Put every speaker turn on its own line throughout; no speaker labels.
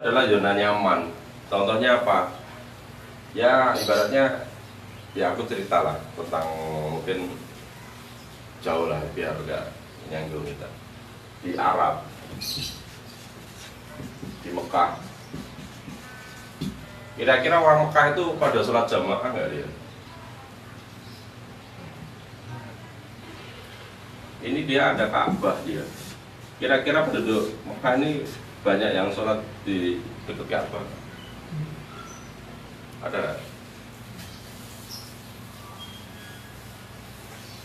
adalah zona nyaman. Contohnya apa? Ya ibaratnya, ya aku ceritalah tentang mungkin jauh lah biar enggak nyanggung kita. Di Arab, di Mekah. Kira-kira orang Mekah itu pada sholat jamaah nggak dia? Ini dia ada Ka'bah dia. Kira-kira penduduk Mekah ini banyak yang sholat di dekat Ka'bah? Ada nggak?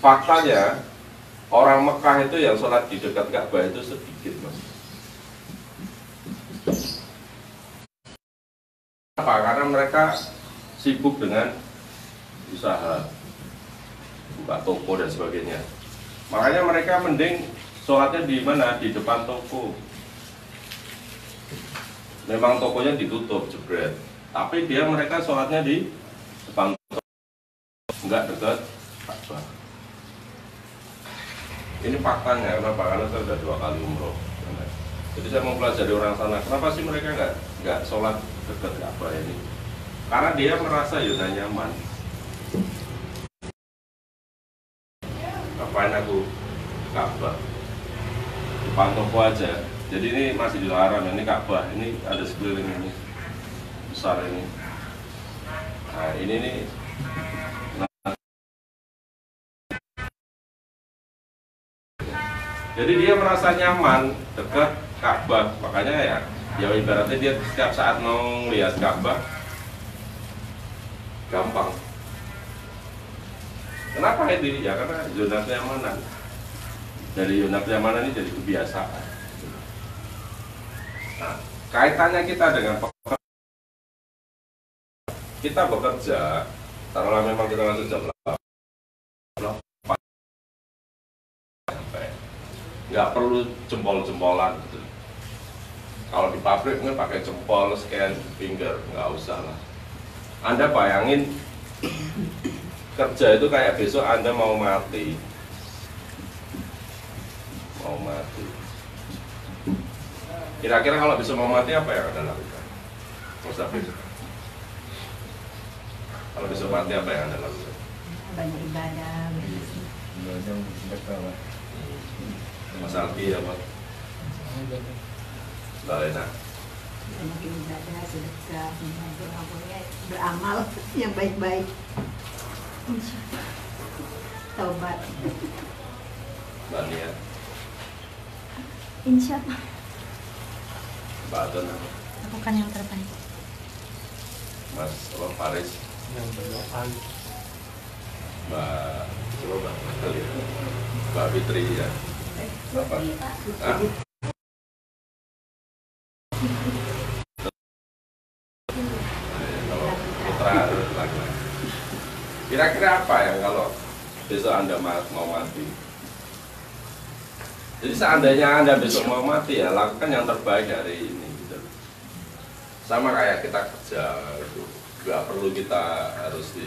Faktanya orang Mekah itu yang sholat di dekat Ka'bah itu sedikit, Mas. Apa? Karena mereka sibuk dengan usaha, buka toko dan sebagainya. Makanya mereka mending sholatnya di mana? Di depan toko. Memang tokonya ditutup, jebret. Tapi mereka sholatnya di depan toko, enggak dekat Ka'bah. Ini faktanya. Kenapa? Karena saya sudah 2 kali umroh. Jadi saya mau pelajari orang sana. Kenapa sih mereka nggak sholat dekat Ka'bah ini? Karena dia merasa zona nyaman. Ngapain aku Ka'bah? Depan toko aja. Jadi ini masih dilarang. Ini Ka'bah. Ini ada sekeliling ini besar ini. Nah ini nih. Jadi dia merasa nyaman dekat Ka'bah. Makanya ya ibaratnya dia setiap saat mau lihat Ka'bah gampang. Kenapa itu? Ya karena zona kenyamanan. Dari zona kenyamanan ini jadi kebiasaan. Nah, kaitannya kita dengan kita bekerja, taruhlah memang kita masuk jam 8, nggak perlu jempol-jempolan gitu. Kalau di pabrik mungkin pakai jempol, scan finger, nggak usah lah. Anda bayangin kerja itu kayak besok Anda mau mati. Mau mati. Kira-kira kalau besok mau mati apa yang Anda lakukan? Mustahil. Kalau besok mati apa yang Anda lakukan?
Banyak ibadah.
Mas Alki apa? Mbak Lena.
Banyak ibadah, sedekah, beramal yang baik-baik. Taubat.
Mbak Nia.
Insya Allah.
Mbak Adon.
Lakukan yang terbaik.
Mas Faris.
Yang berdoa.
Mbak coba Mbak Fitri ya. Apa? Hah? Kalau putra harus lagi. Kira-kira apa yang kalau besok Anda mau mati? Jadi seandainya Anda besok mau mati ya lakukan yang terbaik dari ini gitu. Sama kayak kita kerja itu, nggak perlu kita harus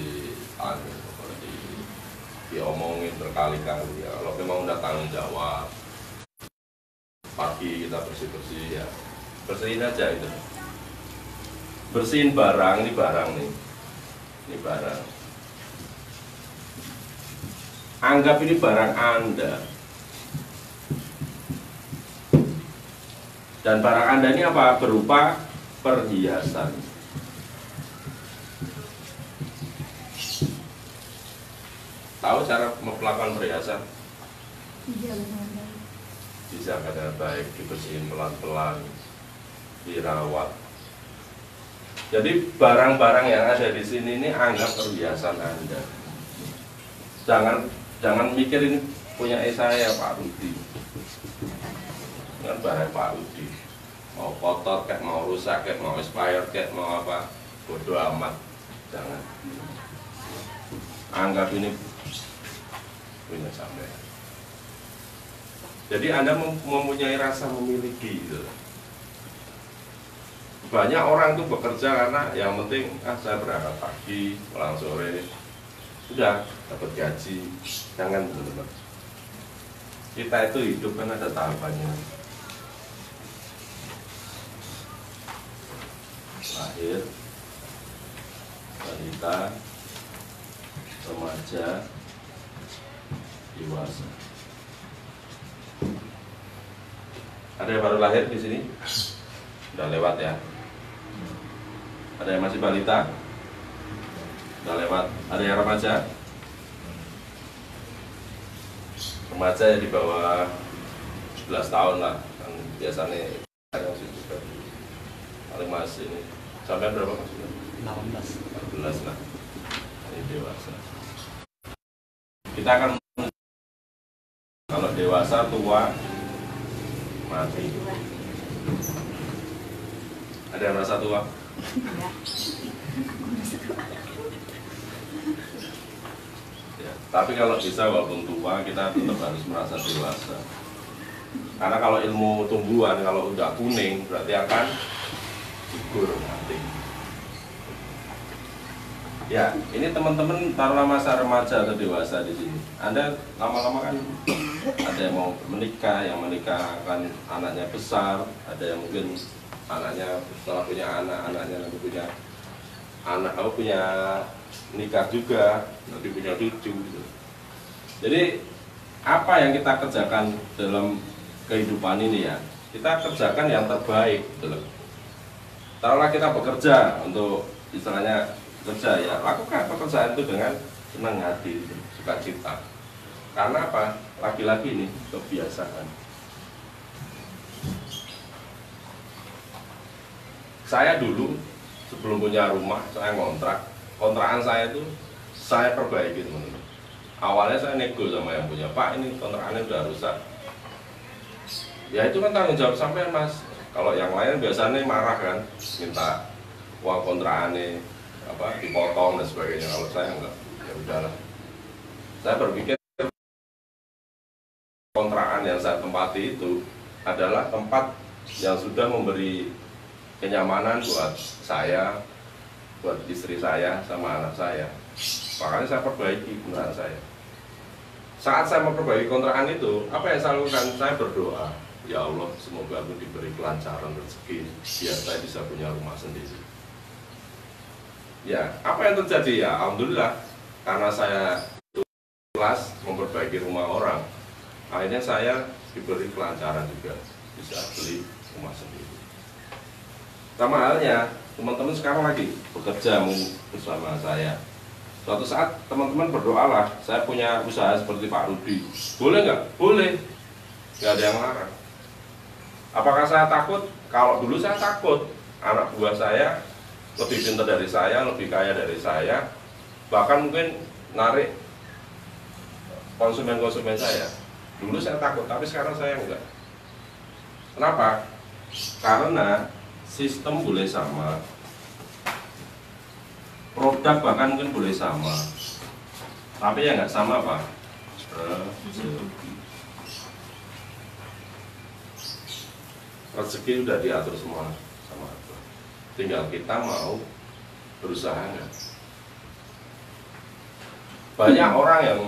diomongin berkali-kali ya. Kalau memang udah tanggung jawab, pagi kita bersih-bersih ya, bersihin aja itu. Bersihin barang, ini barang nih, ini barang. Anggap ini barang Anda. Dan barang Anda ini apa? Berupa perhiasan. Tahu cara melakukan perhiasan? Dijaga dengan baik, dibersihin pelan-pelan, dirawat. Jadi barang-barang yang ada di sini ini anggap perhiasan Anda. Jangan mikir ini punya saya Pak Rudi. Dengan barang Pak Rudi. Mau kotor kayak mau rusak kayak mau expired kayak mau apa, bodoh amat. Jangan. Anggap ini punya sampai. Jadi Anda mempunyai rasa memiliki gitu. Banyak orang tuh bekerja karena yang penting saya berangkat pagi, pulang sore, sudah dapat gaji. Jangan teman-teman. Kita itu hidup kan ada tahapannya. lahir, balita, remaja, dewasa. Ada yang baru lahir di sini? Udah lewat ya. Ada yang masih balita? Udah lewat. Ada yang remaja? Remaja ya di bawah 11 tahun lah. Kan biasanya paling masih ini. Sampai berapa maksudnya? 18 lah. Ini dewasa. Kita akan, kalau dewasa tua mati. Ada yang merasa tua?
Ya.
Ya, tapi kalau bisa walaupun tua kita tetap harus merasa dewasa. Karena kalau ilmu tumbuhan kalau udah kuning berarti akan gugur mati. Ya, ini teman-teman taruhlah masa remaja atau dewasa di sini. Anda lama-lama kan ada yang mau menikah, yang menikah kan anaknya besar, ada yang mungkin anaknya setelah punya anak, anaknya nanti punya anak, punya nikah juga, nanti punya cucu gitu. Jadi apa yang kita kerjakan dalam kehidupan ini ya, kita kerjakan yang terbaik gitu loh. Taruhlah kita bekerja untuk istilahnya kerja ya, lakukan pekerjaan itu dengan senang hati, sukacita. Karena apa? Lagi-lagi ini kebiasaan. Saya dulu sebelum punya rumah, saya ngontrak. Kontrakan saya itu saya perbaiki teman-teman. Awalnya saya nego sama yang punya, Pak ini kontrakannya udah rusak. Ya itu kan tanggung jawab sampean Mas. Kalau yang lain biasanya marah kan, minta uang kontrakannya dipotong dan sebagainya. Kalau saya enggak, ya udahlah. Saya berpikir kontrakan yang saya tempati itu adalah tempat yang sudah memberi kenyamanan buat saya, buat istri saya, sama anak saya. Makanya saya perbaiki beneran saya. Saat saya memperbaiki kontrakan itu, apa yang saya lakukan? Saya berdoa, ya Allah, semoga aku diberi kelancaran rezeki, biar saya bisa punya rumah sendiri. Ya, apa yang terjadi ya? Alhamdulillah, karena saya ikhlas memperbaiki rumah orang, akhirnya saya diberi kelancaran juga, bisa beli rumah sendiri. Sama halnya, teman-teman sekarang lagi bekerja bersama saya. Suatu saat teman-teman berdoalah, saya punya usaha seperti Pak Rudi. Boleh nggak? Boleh. Nggak ada yang larang. Apakah saya takut? Kalau dulu saya takut. Anak buah saya lebih pintar dari saya, lebih kaya dari saya, bahkan mungkin narik konsumen-konsumen saya. Dulu saya takut, tapi sekarang saya enggak. Kenapa? Karena sistem boleh sama, produk bahkan mungkin boleh sama, tapi yang nggak sama apa? Rezeki udah diatur semua sama Allah. Tinggal kita mau berusaha nggak. Banyak orang yang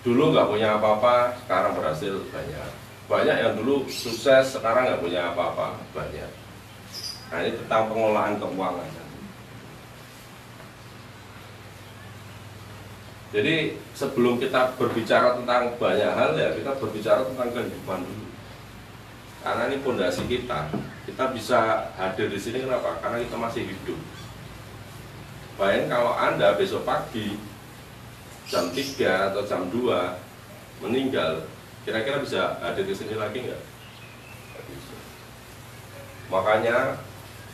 dulu nggak punya apa-apa, sekarang berhasil banyak. Banyak yang dulu sukses, sekarang nggak punya apa-apa, banyak. Nah ini tentang pengelolaan keuangan. Jadi sebelum kita berbicara tentang banyak hal ya, kita berbicara tentang kehidupan dulu. Karena ini pondasi kita bisa hadir di sini kenapa? Karena kita masih hidup. Bayangin kalau Anda besok pagi jam 3 atau jam 2 meninggal, kira-kira bisa hadir di sini lagi nggak? Nggak bisa. Makanya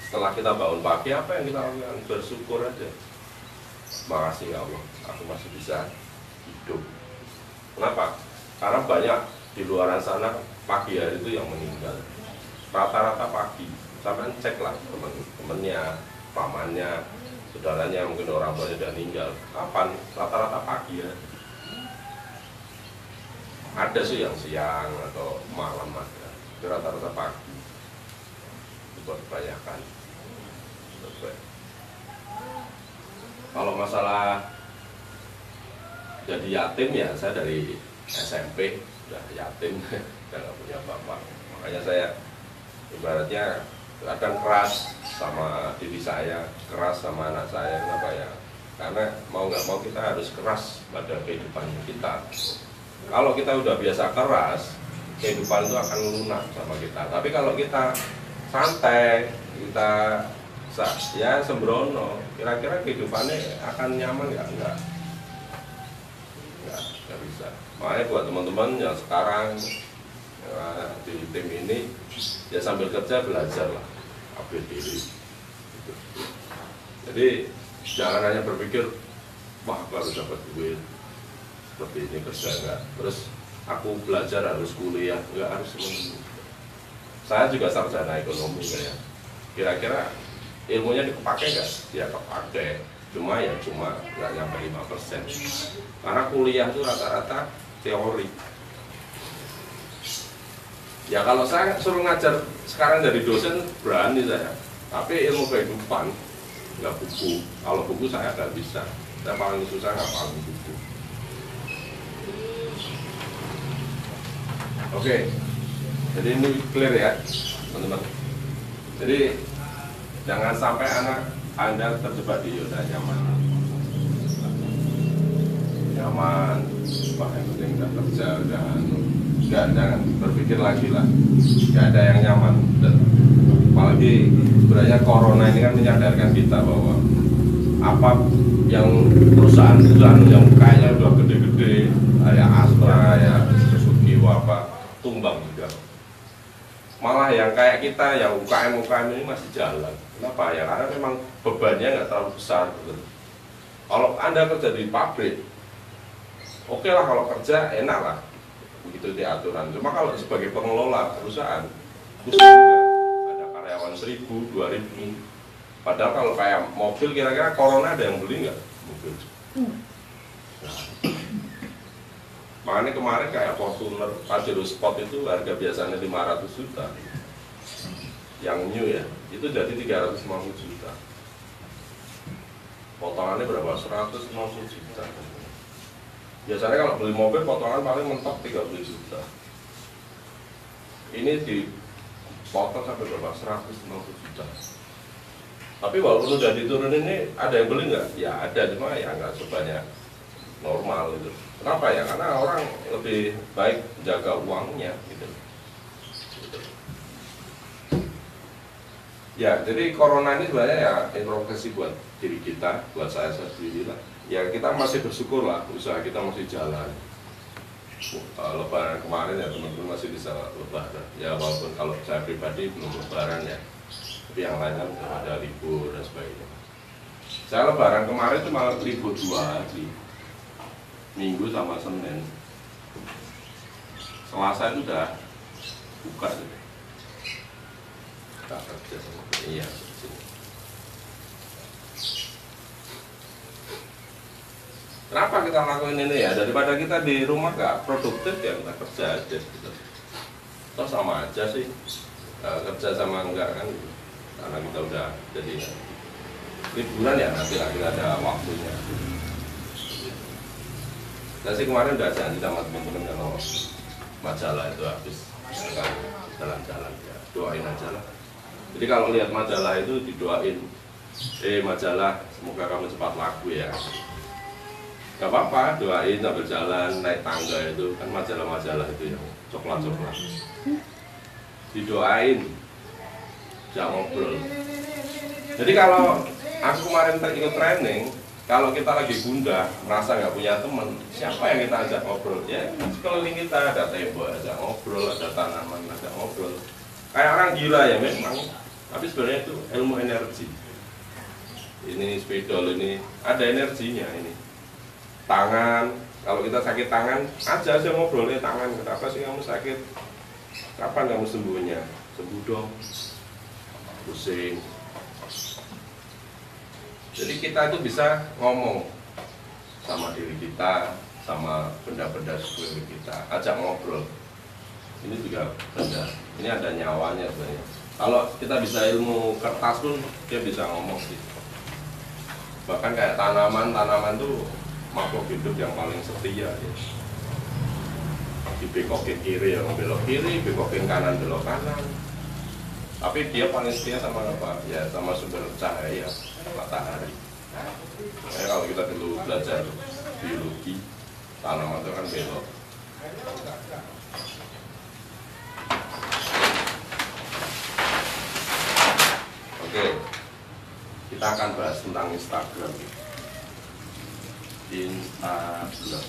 setelah kita bangun pagi, apa yang kita lakukan? Bersyukur aja. Makasih ya Allah, aku masih bisa hidup. Kenapa? Karena banyak di luar sana pagi hari itu yang meninggal. Rata-rata pagi. Sampai cek lah teman-temannya, pamannya, saudaranya, mungkin orang tuanya sudah meninggal. Kapan? Rata-rata pagi ya. Ada sih yang siang atau malam ada. Rata-rata pagi. Itu kebanyakan. Kalau masalah jadi yatim ya, saya dari SMP udah yatim, udah nggak punya bapak. Makanya saya ibaratnya kadang keras sama diri saya, keras sama anak saya. Kenapa ya? Karena mau nggak mau kita harus keras pada kehidupan kita. Kalau kita udah biasa keras, kehidupan itu akan lunak sama kita. Tapi kalau kita santai, kita ya sembrono, kira-kira kehidupannya akan nyaman nggak? Nggak bisa. Makanya buat teman-teman yang sekarang ya, di tim ini, ya sambil kerja belajar lah, upgrade diri. Jadi jangan hanya berpikir, wah aku harus dapat duit seperti ini, kerja enggak. Terus aku belajar harus kuliah, enggak harus semuanya. Saya juga sarjana ekonomi kayak. Kira-kira ilmunya dipakai nggak? Ya kepakai. Cuma nggak nyampe 5%. Karena kuliah itu rata-rata teori. Ya kalau saya suruh ngajar sekarang dari dosen berani saya. Tapi ilmu kehidupan nggak buku. Kalau buku saya nggak bisa. Saya paling susah ngapalin buku. Oke. Jadi ini clear ya, teman-teman. Jadi jangan sampai anak Anda terjebak di zona nyaman. Nyaman, wah yang penting udah kerja, jangan berpikir lagi lah. Gak ada yang nyaman. Dan apalagi sebenarnya corona ini kan menyadarkan kita bahwa apa yang perusahaan-perusahaan yang kayaknya udah gede-gede, kayak Astra, ya Suzuki, apa tumbang juga. Malah yang kayak kita, yang UKM ini masih jalan. Kenapa ya? Karena memang bebannya nggak terlalu besar. Kalau Anda kerja di pabrik, oke lah kalau kerja enak lah, begitu diaturan. Cuma kalau sebagai pengelola perusahaan, khusus juga ada karyawan 1000, 2000. Padahal kalau kayak mobil, kira-kira corona ada yang beli nggak? Mobil. Nah, makanya kemarin kayak Fortuner, Pajero Sport itu harga biasanya 500 juta. Yang new ya, itu jadi 350 juta. Potongannya berapa? 150 juta. Biasanya kalau beli mobil potongan paling mentok 30 juta. Ini dipotong sampai berapa? 150 juta. Tapi walaupun udah diturunin ini, ada yang beli nggak? Ya ada, cuma ya nggak sebanyak normal gitu. Kenapa ya? Karena orang lebih baik jaga uangnya gitu. Ya, jadi corona ini sebenarnya ya introspeksi buat diri kita, buat saya sendiri lah. Ya kita masih bersyukur lah, usaha kita masih jalan. Lebaran kemarin ya teman-teman masih bisa lebaran. Ya walaupun kalau saya pribadi belum lebaran ya, tapi yang lain kan ada libur dan sebagainya. Saya lebaran kemarin cuma libur 2 hari. Minggu sama Senin. Selasa itu udah buka gitu. Tak kerja sama iya. Kenapa kita lakuin ini ya? Daripada kita di rumah gak produktif ya kita kerja aja gitu. Toh sama aja sih, kerja sama enggak kan? Karena kita udah jadi liburan ya nanti lah kita ada waktunya. Saya sih kemarin udah janji sama teman-teman kalau majalah itu habis akan jalan-jalan ya, doain aja lah. Jadi kalau lihat majalah itu didoain, majalah semoga kamu cepat laku ya. Gak apa-apa, doain sambil jalan, naik tangga itu kan majalah-majalah itu yang coklat-coklat. Didoain, jangan ngobrol. Jadi kalau aku kemarin ikut training, kalau kita lagi gundah, merasa nggak punya teman, siapa yang kita ajak ngobrol? Ya, sekeliling kita ada tembok, ajak ngobrol, ada tanaman, ajak ngobrol. Kayak orang gila ya memang, tapi sebenarnya itu ilmu energi. Ini spidol ini ada energinya ini. Tangan, kalau kita sakit tangan, aja ngobrolnya tangan. Kenapa sih kamu sakit? Kapan kamu sembuhnya? Sembuh dong. Pusing. Jadi kita itu bisa ngomong sama diri kita, sama benda-benda sekeliling kita, ajak ngobrol. Ini juga benda, ini ada nyawanya sebenarnya. Kalau kita bisa ilmu kertas pun, dia bisa ngomong sih. Bahkan kayak tanaman tuh makhluk hidup yang paling setia ya. Dibekokin kiri ya belok kiri, bekokin kanan belok kanan. Tapi dia paling setia sama apa? Ya sama sumber cahaya, matahari. Makanya kalau kita dulu belajar biologi, tanaman itu kan belok. Oke, kita akan bahas tentang Instagram. Instagram.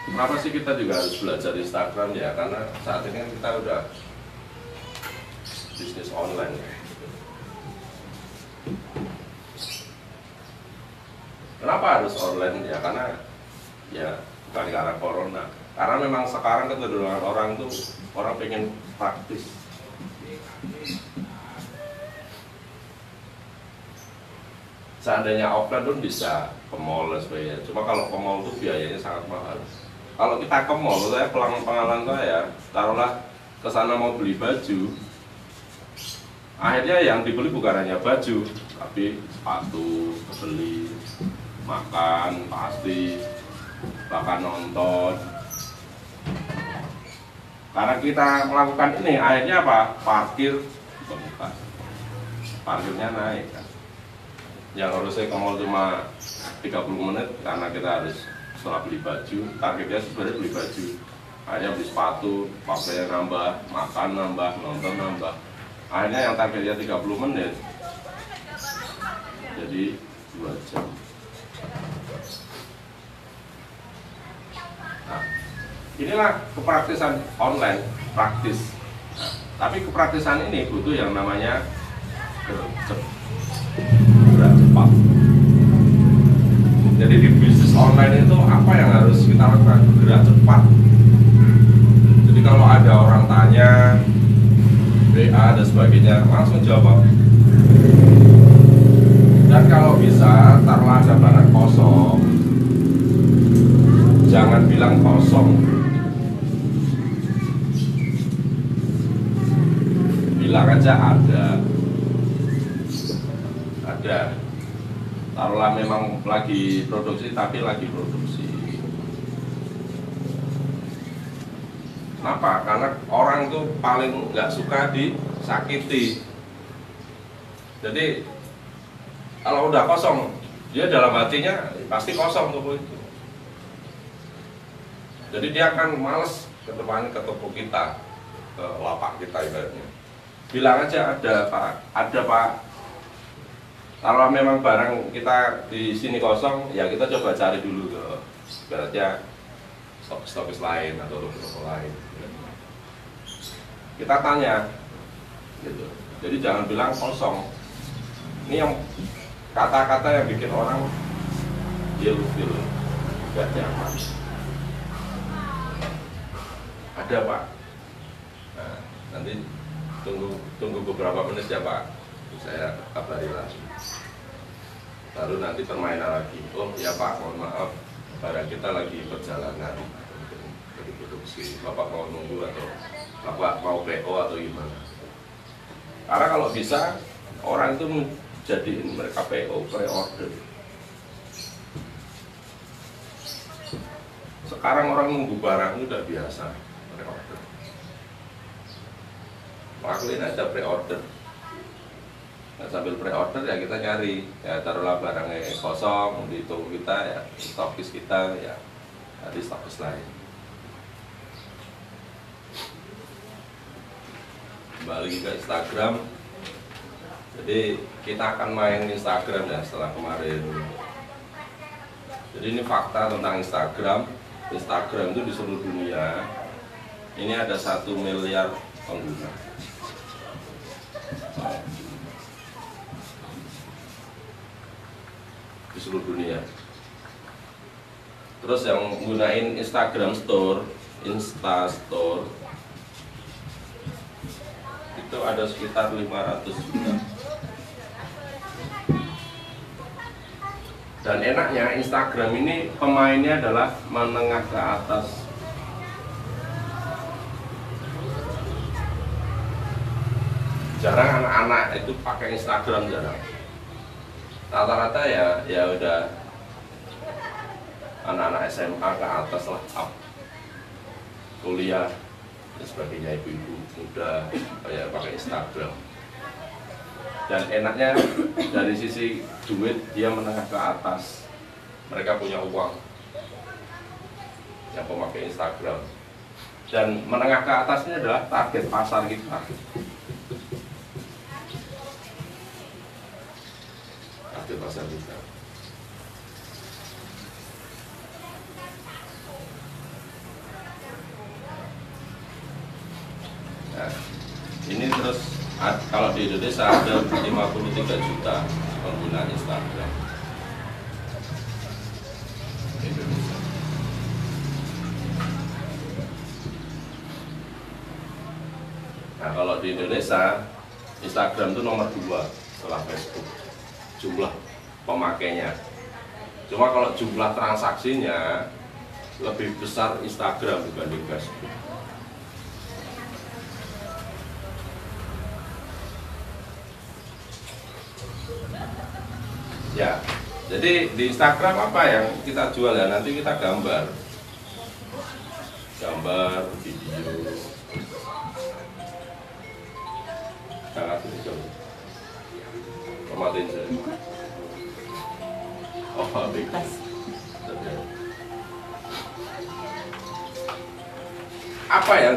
Kenapa sih kita juga harus belajar Instagram ya? Karena saat ini kan kita udah bisnis online. Kenapa harus online ya? Karena ya bukan karena corona. Karena memang sekarang kecenderungan orang tuh orang pengen praktis. Seandainya offline pun bisa ke mall dan sebagainya. Cuma kalau ke mall tuh biayanya sangat mahal. Kalau kita ke mall, saya pengalaman saya, taruhlah ke sana mau beli baju, akhirnya yang dibeli bukan hanya baju, tapi sepatu, beli, makan pasti, bahkan nonton. Karena kita melakukan ini, akhirnya apa? Parkir ditemukan, parkirnya naik kan. Yang harusnya ke mall cuma 30 menit karena kita harus setelah beli baju, targetnya sebenarnya beli baju, akhirnya beli sepatu, pakaian nambah, makan nambah, nonton nambah. Akhirnya yang targetnya 30 menit jadi 2 jam. Nah, inilah kepraktisan online, praktis. Nah, tapi kepraktisan ini butuh yang namanya gercep, gerak cepat. Jadi di bisnis online itu apa yang harus kita lakukan? Gerak cepat. Jadi kalau ada orang tanya WA dan sebagainya, langsung jawab. Dan kalau bisa, taruhlah ada barang kosong, jangan bilang kosong, bilang aja ada. Taruhlah memang lagi produksi, tapi lagi produksi. Kenapa? Karena orang itu paling nggak suka disakiti. Jadi kalau udah kosong, dia dalam hatinya pasti kosong toko itu. Jadi dia akan males ke depan ke toko kita, ke lapak kita ibaratnya. Bilang aja ada pak. Kalau memang barang kita di sini kosong, ya kita coba cari dulu ke ibaratnya stokis lain atau toko lain. Kita tanya, gitu. Jadi jangan bilang kosong. Ini yang kata-kata yang bikin orang feel gak nyaman. Ada pak. Nah, nanti tunggu beberapa menit ya pak. Saya kabari langsung. Lalu nanti permainan lagi. Oh ya pak, mohon maaf, barang kita lagi perjalanan, lagi produksi. Bapak mau nunggu atau bapak mau PO atau gimana? Karena kalau bisa orang itu menjadiin mereka PO, pre-order. Sekarang orang nunggu barang itu udah biasa, pre-order. Lakuin aja pre-order. Nah, sambil pre-order ya kita nyari, ya taruhlah barangnya kosong di toko kita, ya stokis kita, ya di stokis lain. Kembali ke Instagram. Jadi kita akan main Instagram ya setelah kemarin. Jadi ini fakta tentang Instagram. Instagram itu di seluruh dunia ini ada 1 miliar pengguna. Di seluruh dunia. Terus yang menggunakan Instagram Store, Insta Store itu ada sekitar 500 juta. Dan enaknya Instagram ini pemainnya adalah menengah ke atas. Jarang anak-anak itu pakai Instagram, jarang. Rata-rata ya udah anak-anak SMA ke atas lah, kuliah. dan sebagainya, ibu-ibu muda kayak pakai Instagram. Dan enaknya dari sisi duit dia menengah ke atas, mereka punya uang yang pemakai Instagram, dan menengah ke atasnya adalah target pasar kita. Target pasar kita. Nah, ini terus kalau di Indonesia ada 53 juta pengguna Instagram di Indonesia. Nah, kalau di Indonesia Instagram itu nomor 2 setelah Facebook jumlah pemakainya. Cuma kalau jumlah transaksinya lebih besar Instagram dibanding Facebook. Ya, jadi di Instagram apa yang kita jual ya? Nanti kita gambar, video. Sangat itu, kematin saya. Oh, bebas. Apa yang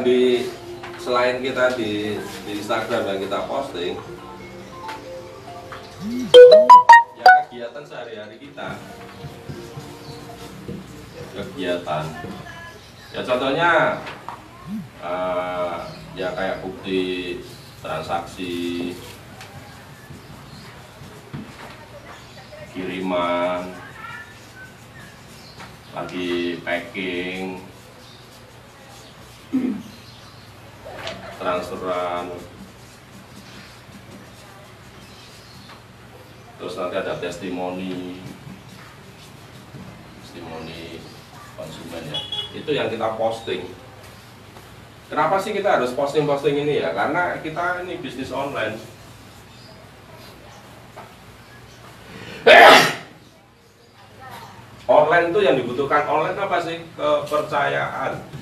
selain kita di Instagram yang kita posting? Kegiatan sehari-hari kita, kegiatan ya contohnya ya kayak bukti transaksi, kiriman, lagi packing, transferan. Terus nanti ada testimoni konsumen ya. Itu yang kita posting. Kenapa sih kita harus posting ini ya? Karena kita ini bisnis online. Online itu yang dibutuhkan online apa sih? Kepercayaan.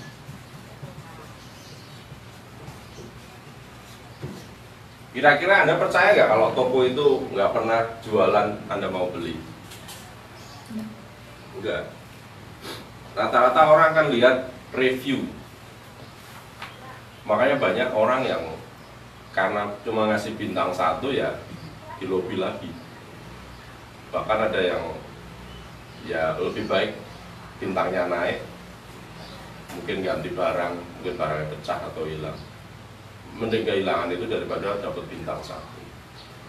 Kira-kira Anda percaya nggak kalau toko itu nggak pernah jualan, Anda mau beli? Enggak. Rata-rata orang kan lihat review. Makanya banyak orang yang karena cuma ngasih bintang 1 ya dilobi lagi. Bahkan ada yang ya lebih baik bintangnya naik, mungkin ganti barang, mungkin barangnya pecah atau hilang. Mending kehilangan itu daripada dapat bintang 1.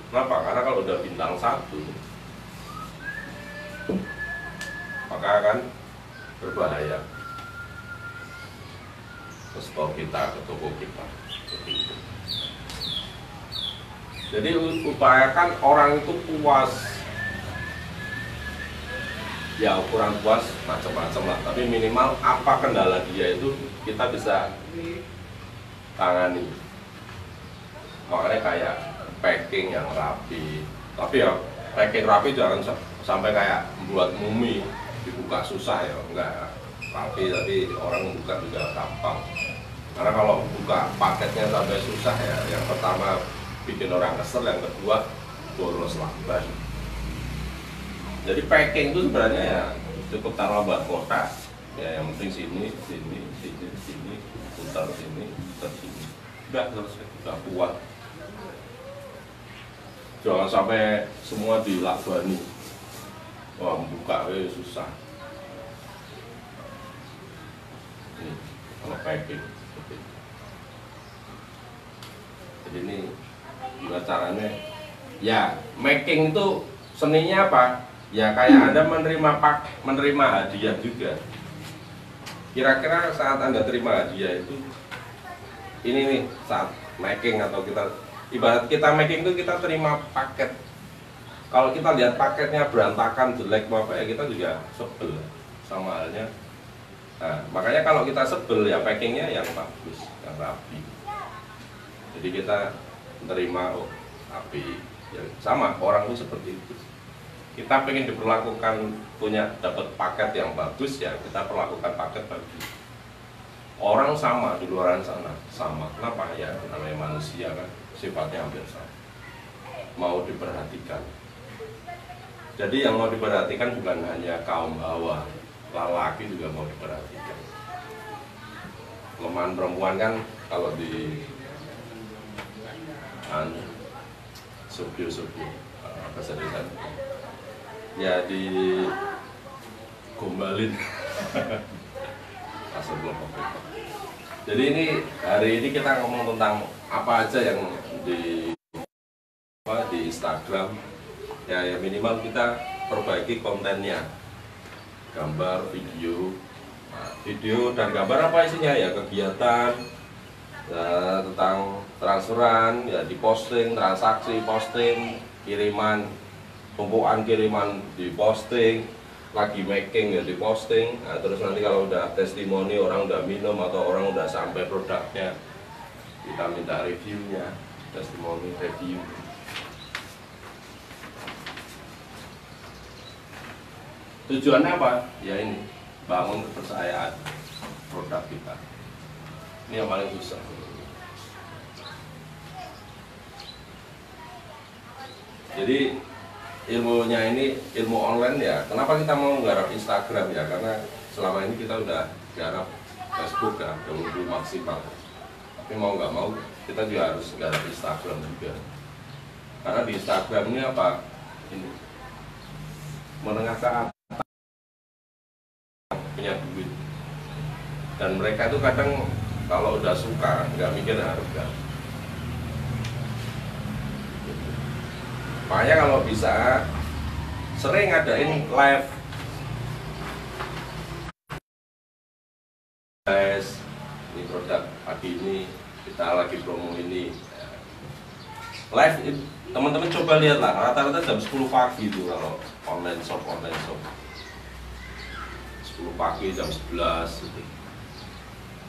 Kenapa? Karena kalau udah bintang 1 maka akan berbahaya ke store kita, ke toko kita. Jadi upayakan orang itu puas. Ya ukuran puas macam-macam lah, tapi minimal apa kendala dia itu kita bisa tangani. Makanya kayak packing yang rapi, tapi ya packing rapi jangan sampai kayak membuat mumi, dibuka susah ya, enggak rapi tapi orang membuka juga gampang. Karena kalau buka paketnya sampai susah ya, yang pertama bikin orang kesel, yang kedua boros lamban. Jadi packing itu sebenarnya ya cukup taruh barcode ya, yang penting sini, putar sini, udah selesai, udah kuat. Jangan sampai semua dilakbani. Wah, membuka susah. Ini kalau packing. Jadi ini gimana caranya? Ya, making itu seninya apa? Ya kayak Anda menerima hadiah juga. Kira-kira saat Anda terima hadiah itu, ini nih saat making atau kita ibarat kita making itu kita terima paket. Kalau kita lihat paketnya berantakan, jelek apa ya, kita juga sebel sama halnya. Nah, makanya kalau kita sebel ya packingnya yang bagus, yang rapi. Jadi kita menerima rapi. Ya, sama orang itu seperti itu. Kita pengen diperlakukan dapat paket yang bagus ya, kita perlakukan paket bagus. orang sama di luar sana sama. Kenapa? Ya namanya manusia kan sifatnya hampir sama, mau diperhatikan. Jadi yang mau diperhatikan bukan hanya kaum hawa, lelaki juga mau diperhatikan. Kelemahan perempuan kan kalau di subio bahasa desa ya di gombalin. Jadi ini hari ini kita ngomong tentang apa aja yang di Instagram ya minimal kita perbaiki kontennya, gambar, video. Nah, video dan gambar apa isinya ya kegiatan ya, tentang transferan ya diposting, transaksi posting, kiriman, tumpukan kiriman diposting, lagi making ya diposting. Nah, terus nanti kalau udah testimoni orang udah minum atau orang udah sampai produknya kita minta reviewnya, testimoni review. Tujuannya apa? Ya ini, bangun kepercayaan produk kita. Ini yang paling susah. Jadi ilmunya ini ilmu online ya. Kenapa kita mau nggarap Instagram ya? Karena selama ini kita udah garap Facebook ya, belum maksimal. Tapi mau nggak mau kita juga harus garap Instagram juga. Karena di Instagram ini apa? Ini menengah ke atas punya duit. Dan mereka itu kadang kalau udah suka nggak mikir harga. Makanya kalau bisa sering ngadain live, guys, ini produk pagi ini kita lagi promo ini. Live teman-teman coba lihat lah, rata-rata jam 10 pagi itu kalau online shop 10 pagi jam 11 gitu.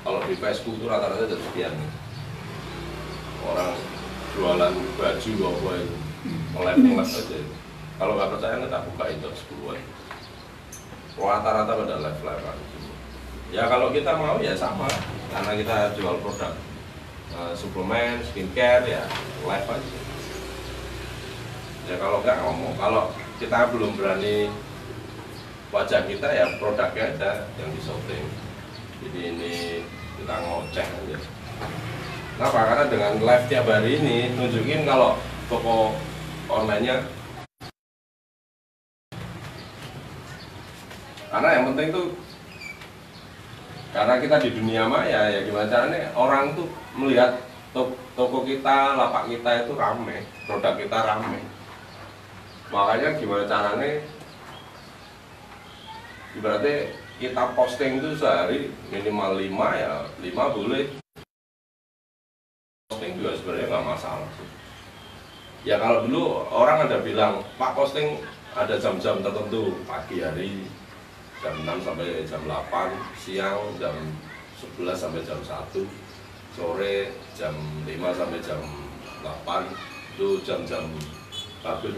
Kalau di Facebook itu rata-rata jam sekian nih. Orang jualan baju apa itu nge-live aja itu. Kalau nggak percaya kita bukain jam 10-an. Rata-rata pada live gitu. Ya kalau kita mau ya sama, karena kita jual produk suplemen, skincare ya live aja. Ya kalau nggak ngomong, kalau kita belum berani wajah kita ya produknya ada yang di shooting. Jadi ini kita ngoceh aja. Kenapa? Karena dengan live tiap hari ini nunjukin kalau toko online-nya. Karena yang penting tuh karena kita di dunia maya ya gimana caranya orang tuh melihat toko kita, lapak kita itu rame, produk kita rame. Makanya gimana caranya ibaratnya kita posting itu sehari minimal 5 ya 5 boleh. Posting juga sebenarnya nggak masalah sih. Ya kalau dulu orang ada bilang Pak posting ada jam-jam tertentu, pagi hari jam 6 sampai jam 8, siang jam 11 sampai jam 1, sore jam 5 sampai jam 8, itu jam-jam bagus.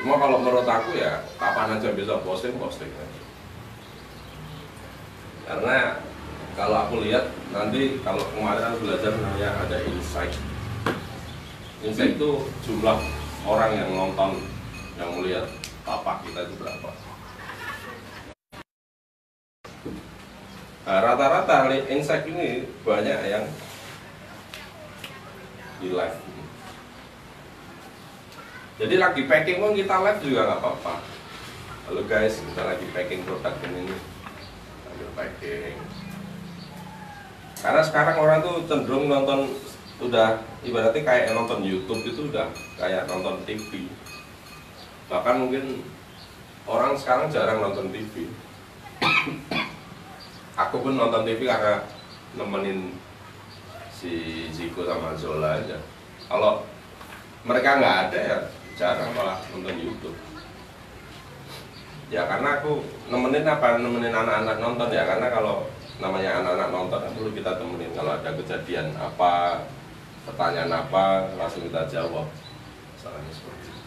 Cuma kalau menurut aku ya kapan aja bisa posting aja. Karena kalau aku lihat nanti kalau kemarin belajar namanya ada insight. Insight itu jumlah orang yang nonton, yang melihat lapak kita itu berapa. Nah, rata-rata insight ini banyak yang di live. Jadi lagi packing pun kita live juga nggak apa-apa. Halo guys, kita lagi packing produk ini, lagi packing. Karena sekarang orang tuh cenderung nonton, udah ibaratnya kayak nonton YouTube itu udah kayak nonton TV. Bahkan mungkin orang sekarang jarang nonton TV. Aku pun nonton TV karena nemenin si Ziko sama Zola aja. Kalau mereka nggak ada ya jarang malah nonton YouTube. Ya karena aku nemenin anak-anak nonton ya, karena kalau namanya anak-anak nonton kan perlu kita temenin. Kalau ada kejadian apa, pertanyaan apa, langsung kita jawab. Misalnya seperti itu.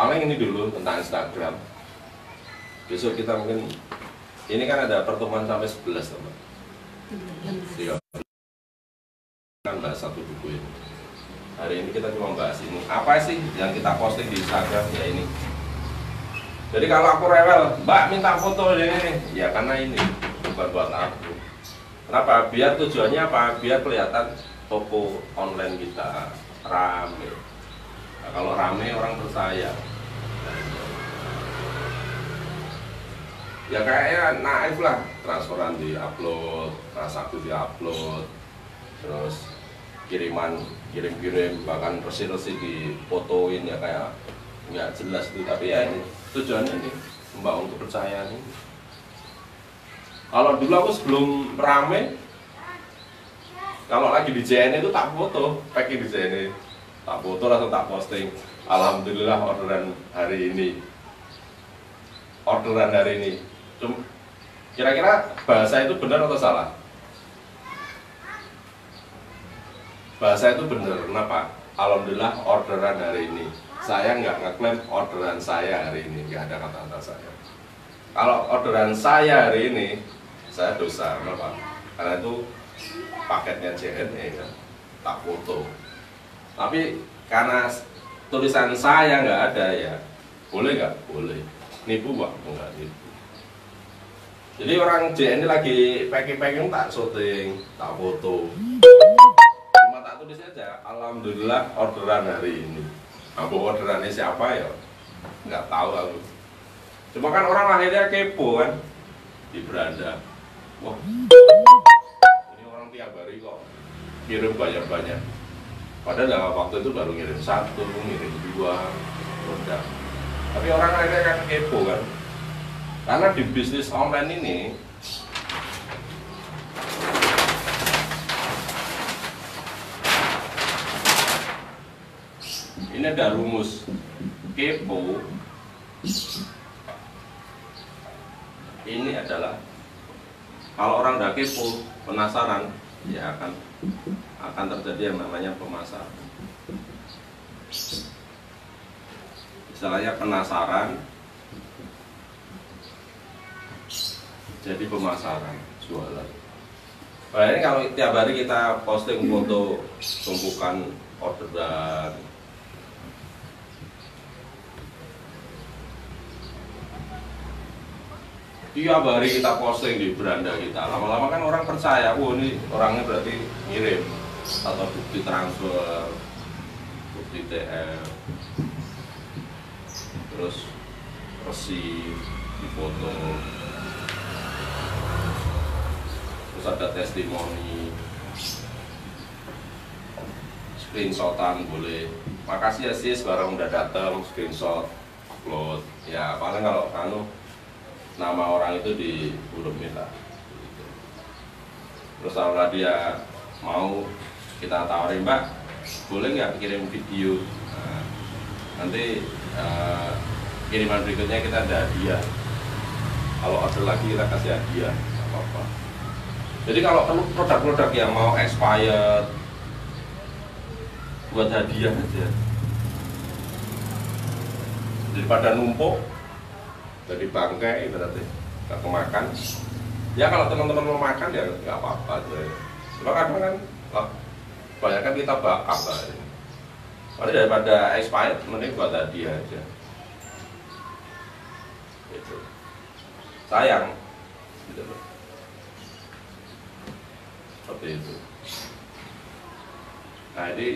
paling ini dulu tentang Instagram. Besok kita mungkin, ini kan ada pertemuan sampai 11 teman. Iya. Kan bahas satu buku ini. Hari ini kita cuma bahas ini. Apa sih yang kita posting di Instagram? Ya ini. Jadi kalau aku rewel, Mbak minta foto ini, ya karena ini bukan buat aku. Kenapa? Biar tujuannya apa? Biar kelihatan toko online kita rame. Nah, kalau rame orang percaya. Ya kayaknya naif lah, transferan di upload, transaksi di upload, terus kirim bahkan resi di fotoin ya kayak nggak jelas itu, tapi ya ini tujuannya ini membangun kepercayaan ini. Kalau dulu aku sebelum rame, kalau lagi di JN itu tak foto, packing di JN tak foto langsung tak posting. Alhamdulillah orderan hari ini. Kira-kira bahasa itu benar atau salah? Bahasa itu benar. Kenapa? Alhamdulillah orderan hari ini. Saya nggak ngeklaim orderan saya hari ini, nggak ada kata-kata saya. Kalau orderan saya hari ini, saya dosa. Kenapa? Karena itu paketnya JNE kan, tak foto. Tapi karena tulisan saya nggak ada ya, boleh nggak? Boleh. Nipu Pak? Enggak nipu. Jadi orang JNE lagi packing tak syuting, tak foto. Cuma tak tulis aja, alhamdulillah orderan hari ini. Aku orderannya siapa ya? Nggak tahu aku. Cuma kan orang akhirnya kepo kan di beranda. Wah, ini orang tiap hari kok kirim banyak-banyak. Padahal dalam waktu itu baru ngirim 1, ngirim 2, udah. Tapi orang akhirnya kan kepo kan. Karena di bisnis online ini ada rumus kepo. Ini adalah kalau orang udah kepo, penasaran, ya akan terjadi yang namanya pemasaran. Istilahnya penasaran jadi pemasaran, jualan. Bayangin kalau tiap hari kita posting foto tumpukan orderan, tiap hari kita posting di beranda kita, lama-lama kan orang percaya, oh ini orangnya berarti ngirim, atau bukti transfer, bukti TF, terus resi di foto, terus ada testimoni, screenshotan boleh. Makasih ya sis, barang udah datang, screenshot, upload. Ya paling kalau nama orang itu dihurufin lah. Terus kalau dia mau kita tawarin, Mbak, boleh nggak kirim video? Nah, nanti kiriman berikutnya kita ada hadiah. Kalau order lagi kita kasih hadiah, nggak apa-apa. Jadi kalau perlu produk-produk yang mau expired, buat hadiah aja. Daripada numpuk jadi bangkai berarti nggak kemakan. Ya kalau teman-teman mau makan ya nggak apa-apa aja. Cuma kadang kan banyak kan kita bakar lah. Tapi daripada expired mending buat hadiah aja. Gitu. Sayang, gitu loh. Seperti itu. Nah ini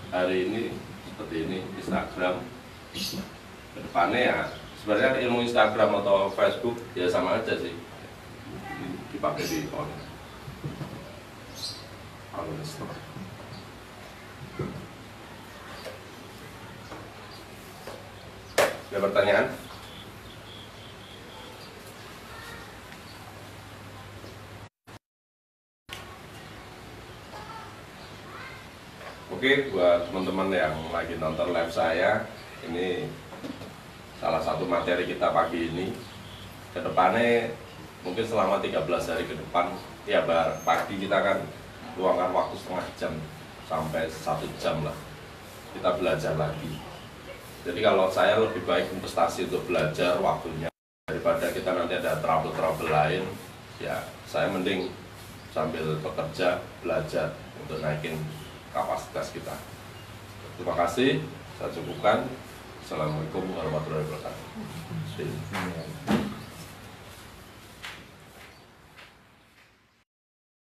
hari ini seperti ini Instagram. Kedepannya ya sebenarnya ilmu Instagram atau Facebook ya sama aja sih, dipakai di online. Ada pertanyaan? Oke, buat teman-teman yang lagi nonton live saya, ini salah satu materi kita pagi ini. Kedepannya mungkin selama 13 hari ke depan, tiap pagi kita akan luangkan waktu setengah jam sampai 1 jam lah, kita belajar lagi Jadi kalau saya lebih baik investasi untuk belajar waktunya daripada kita nanti ada trouble-trouble lain. Ya saya mending sambil bekerja belajar untuk naikin kapasitas kita. Terima kasih, saya cukupkan. Assalamualaikum warahmatullahi wabarakatuh.